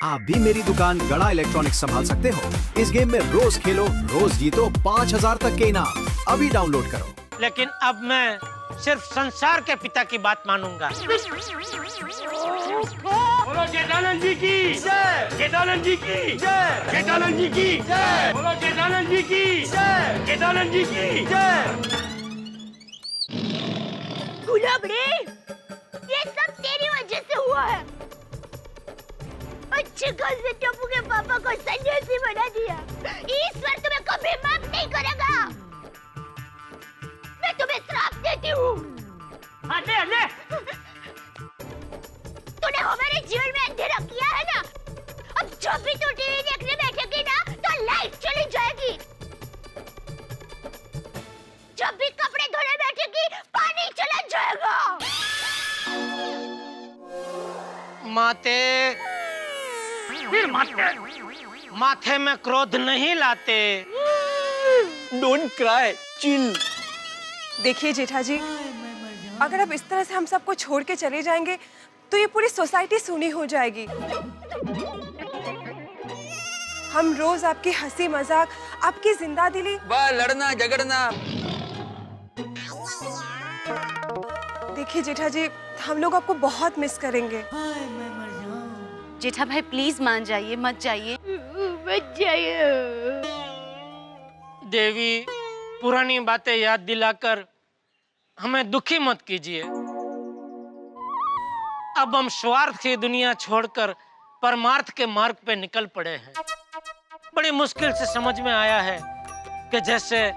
आप भी मेरी दुकान गड़ा इलेक्ट्रॉनिक्स संभाल सकते हो। इस गेम में रोज खेलो, रोज जीतो 5000 तक के इनाम। अभी डाउनलोड करो। लेकिन अब मैं सिर्फ संसार के पिता की बात मानूंगा। बोलो जेठानंद जी की जय, जेठानंद जी की जय, जेठानंद जी की जय, बोलो जेठानंद जी की जय, जेठानंद जी की जय। गुलाबड़ी, ये सब तेरी वजह से हुआ है। अच्छे खासे टप्पू के पापा को सन्यासी बना दिया। ईश्वर तुम्हें कभी माफ नहीं करेगा। मैं तुम्हें श्राप देती हूँ। ले। तूने हमारे जीवन में अंधेरा किया है ना। अब जब भी तू टीवी देखने बैठेगी ना, तो लाइट चली जाएगी। जब भी कपड़े धोने बैठेगी, पानी चला जाएगा। माते फिर माथे में क्रोध नहीं लाते। Don't cry, chill. देखिए जेठा जी, अगर आप इस तरह से हम सबको छोड़ के चले जाएंगे तो ये पूरी सोसाइटी सूनी हो जाएगी। हम रोज आपकी हंसी मजाक, आपकी जिंदा दिली, वाह लड़ना झगड़ना। देखिए जेठा जी, हम लोग आपको बहुत मिस करेंगे। जेठा भाई प्लीज मान जाइए, मत जाइए। मत जाइए। देवी, पुरानी बातें याद दिलाकर हमें दुखी मत कीजिए। अब हम स्वार्थ की दुनिया छोड़कर परमार्थ के मार्ग पे निकल पड़े हैं। बड़ी मुश्किल से समझ में आया है कि जैसे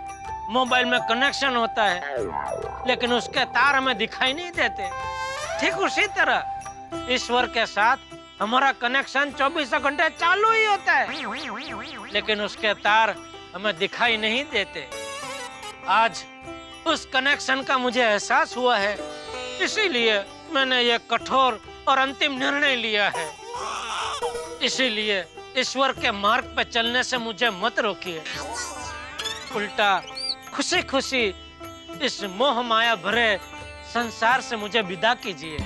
मोबाइल में कनेक्शन होता है लेकिन उसके तार हमें दिखाई नहीं देते, ठीक उसी तरह ईश्वर के साथ हमारा कनेक्शन 24 घंटे चालू ही होता है लेकिन उसके तार हमें दिखाई नहीं देते। आज उस कनेक्शन का मुझे एहसास हुआ है, इसीलिए मैंने ये कठोर और अंतिम निर्णय लिया है। इसीलिए ईश्वर के मार्ग पर चलने से मुझे मत रोकिए, उल्टा खुशी खुशी इस मोह माया भरे संसार से मुझे विदा कीजिए।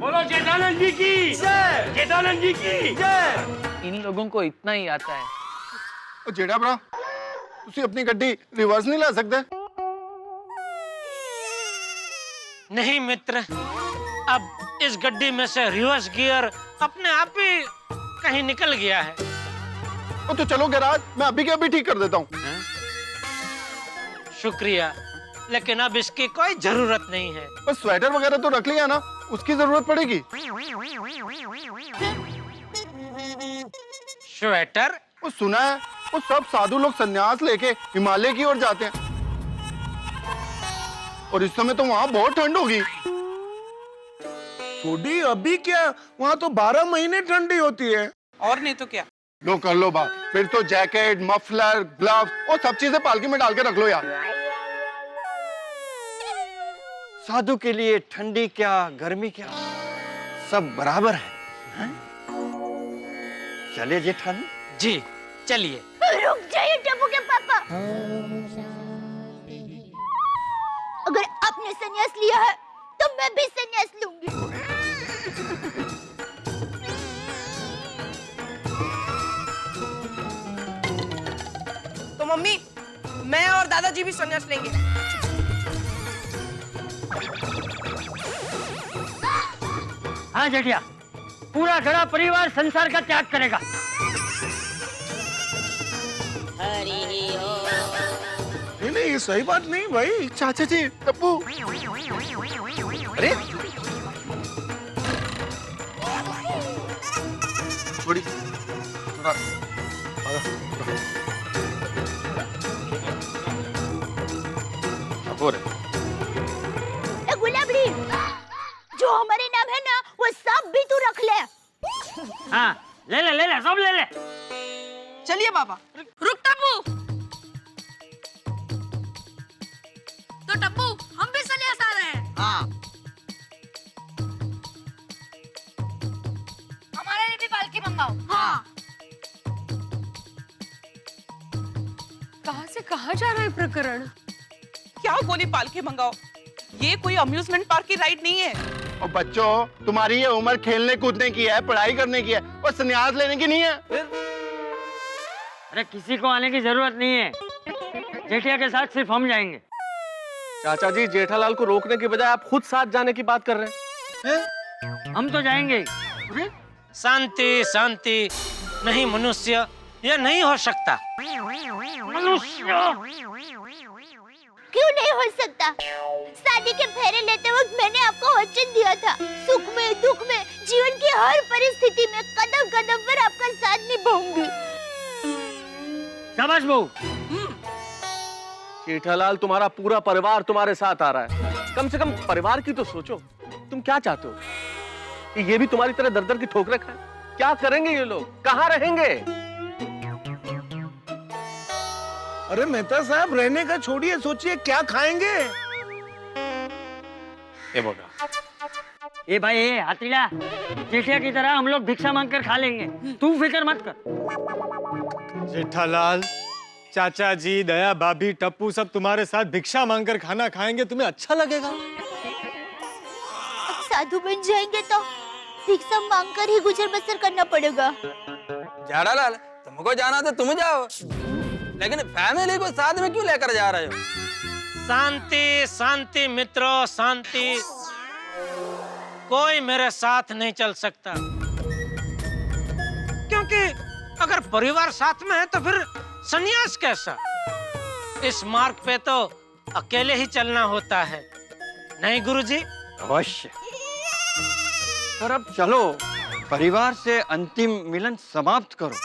बोलो जेठानंद जी की जय, जेठानंद जी की जय। इन लोगों को इतना ही आता है। जेठा भरा, तुसी अपनी गड्डी रिवर्स नहीं ला सकते? नहीं मित्र, अब इस गड्डी में से रिवर्स गियर अपने आप ही कहीं निकल गया है। तो चलो गैराज, मैं अभी के अभी ठीक कर देता हूँ। शुक्रिया, लेकिन अब इसकी कोई जरूरत नहीं है। बस स्वेटर वगैरह तो रख लिया ना, उसकी जरूरत पड़ेगी। स्वेटर? वो सुना है, वो सब साधु लोग संन्यास लेके हिमालय की ओर जाते हैं और इस समय तो वहाँ बहुत ठंड होगी। छोड़ी अभी क्या, वहाँ तो 12 महीने ठंडी होती है। और नहीं तो क्या। लो कर लो बात, फिर तो जैकेट, मफलर, ग्लव्स और सब चीजें पालकी में डाल के रख लो यार। साधु के लिए ठंडी क्या गर्मी क्या, सब बराबर है। चले जेठानी जी चलिए। रुक जाइए टप्पू के पापा। अगर आपने संन्यास लिया है तो मैं भी संन्यास लूंगी। तो मम्मी, मैं और दादाजी भी संन्यास लेंगे। हाँ जेठिया, पूरा गड़ा परिवार संसार का त्याग करेगा। नहीं, ये सही बात नहीं भाई। चाचा जी, टप्पू। अरे छोड़ी थोड़ा। हो रहे गुलाबड़ी, जो हमारे नाम है ना, वो सब भी तू रख ले। हाँ ले ले सब ले ले। चलिए बाबा। रुक टप्पू, तो टप्पू हम भी संन्यास आ रहे हैं। हाँ। हमारे लिए भी पालकी मंगाओ। हाँ। कहाँ से कहाँ जा रहा है प्रकरण? क्या बोली पालकी मंगाओ? ये कोई अम्यूजमेंट पार्क की राइड नहीं है। और बच्चों, तुम्हारी ये उम्र खेलने कूदने की है, पढ़ाई करने की है, और संन्यास लेने की नहीं है। अरे किसी को आने की जरूरत नहीं है, जेठिया के साथ सिर्फ हम जाएंगे। चाचा जी, जेठालाल को रोकने के बजाय आप खुद साथ जाने की बात कर रहे हैं। हम तो जाएंगे। शांति शांति, नहीं मनुष्य, यह नहीं हो सकता। क्यों नहीं हो सकता? शादी के फेरे लेते वक्त मैंने आपको वचन दिया था, सुख में दुख में जीवन की हर परिस्थिति में कदम कदम पर आपका साथ निभाऊंगी। शाबाश बहू। जेठालाल, तुम्हारा पूरा परिवार तुम्हारे साथ आ रहा है, कम से कम परिवार की तो सोचो। तुम क्या चाहते हो कि ये भी तुम्हारी तरह दर दर की ठोकरें खाएं? क्या करेंगे ये लोग, कहाँ रहेंगे? अरे मेहता साहब, रहने का छोड़िए, सोचिए क्या खाएंगे। ए भाई, ए हाथीला, जेठिया की तरह हम लोग भिक्षा मांगकर खा लेंगे, तू फिक्र मत कर। जेठालाल, चाचा जी, दया भाभी, टप्पू सब तुम्हारे साथ भिक्षा मांगकर खाना खाएंगे, तुम्हें अच्छा लगेगा? अब साधु बन जाएंगे तो भिक्षा मांगकर ही गुजर बसर करना पड़ेगा। जेठालाल, तुमको जाना तो तुम जाओ, लेकिन फैमिली को साथ में क्यों लेकर जा रहे हो? शांति शांति मित्रों, शांति। कोई मेरे साथ नहीं चल सकता, क्योंकि अगर परिवार साथ में है तो फिर संन्यास कैसा? इस मार्ग पे तो अकेले ही चलना होता है, नहीं गुरुजी? अवश्य। पर अब चलो, परिवार से अंतिम मिलन समाप्त करो।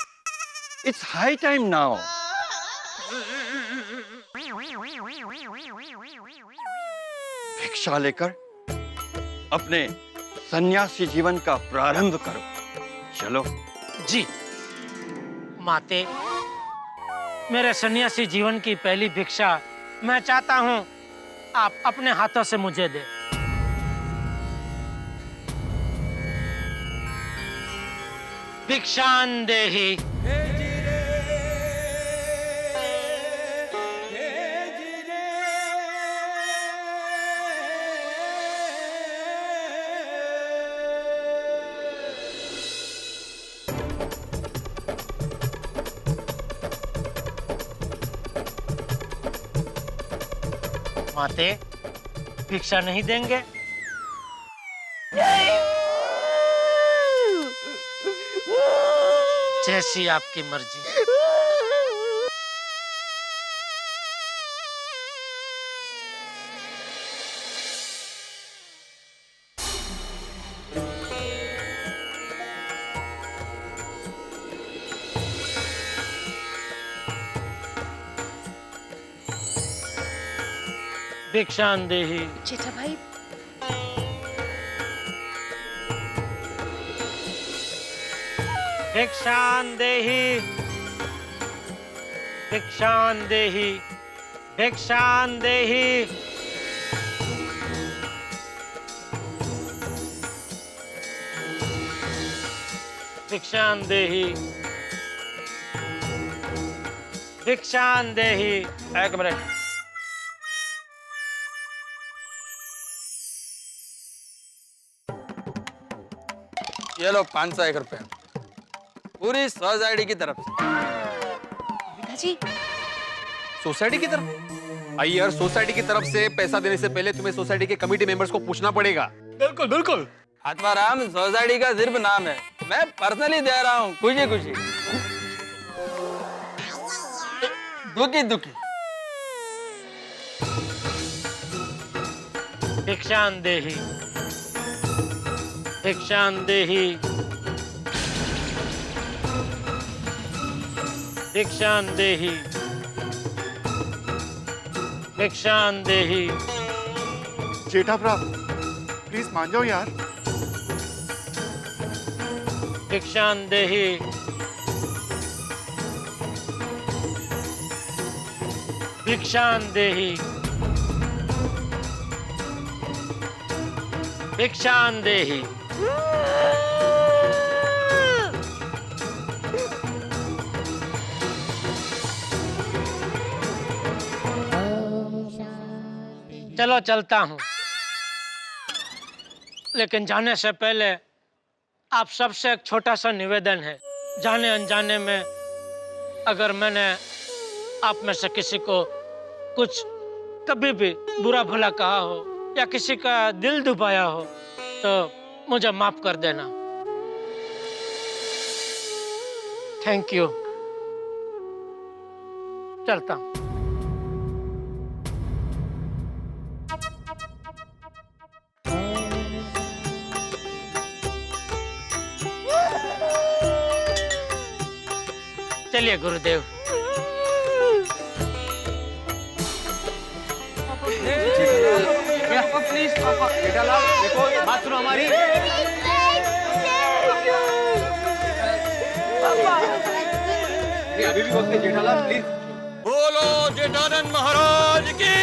It's high time now. भिक्षा लेकर अपने सन्यासी जीवन का प्रारंभ करो। चलो। जी माते, मेरे सन्यासी जीवन की पहली भिक्षा मैं चाहता हूं आप अपने हाथों से मुझे दे। भिक्षान देहि। माते, भिक्षा नहीं देंगे? जैसी आपकी मर्जी। भिक्षान देहि। जेठा भाई, भिक्षान देहि, भिक्षान देहि, भिक्षान देहि। भिक्षान देहि, भिक्षान देहि। एक मिनट। ये लो 501 रुपए, पूरी सोसाइटी की तरफ से। पिताजी, सोसाइटी की तरफ? आई यार, सोसाइटी की तरफ से पैसा देने से पहले तुम्हें सोसाइटी के कमेटी मेंबर्स को पूछना पड़ेगा। बिल्कुल बिल्कुल। आत्माराम, सोसाइटी का सिर्फ नाम है, मैं पर्सनली दे रहा हूँ, खुशी खुशी। दुखी दुखी। भिक्षान देहि, भिक्षान देहि, भिक्षान देहि, भिक्षान देहि। जेठा भ्रा, प्लीज मान जाओ यार। भिक्षान देहि, भिक्षान देहि, भिक्षान देहि। चलो चलता हूँ। लेकिन जाने से पहले आप सबसे एक छोटा सा निवेदन है। जाने अनजाने में अगर मैंने आप में से किसी को कुछ कभी भी बुरा भला कहा हो या किसी का दिल दुखाया हो तो मुझे माफ कर देना। Thank you. चलता हूं। चलिए गुरुदेव। प्लीज पापा, जेठालाल देखो बात सुनो हमारी। अभी भी वक्त है जेठालाल, प्लीज। बोलो जेठानंद महाराज की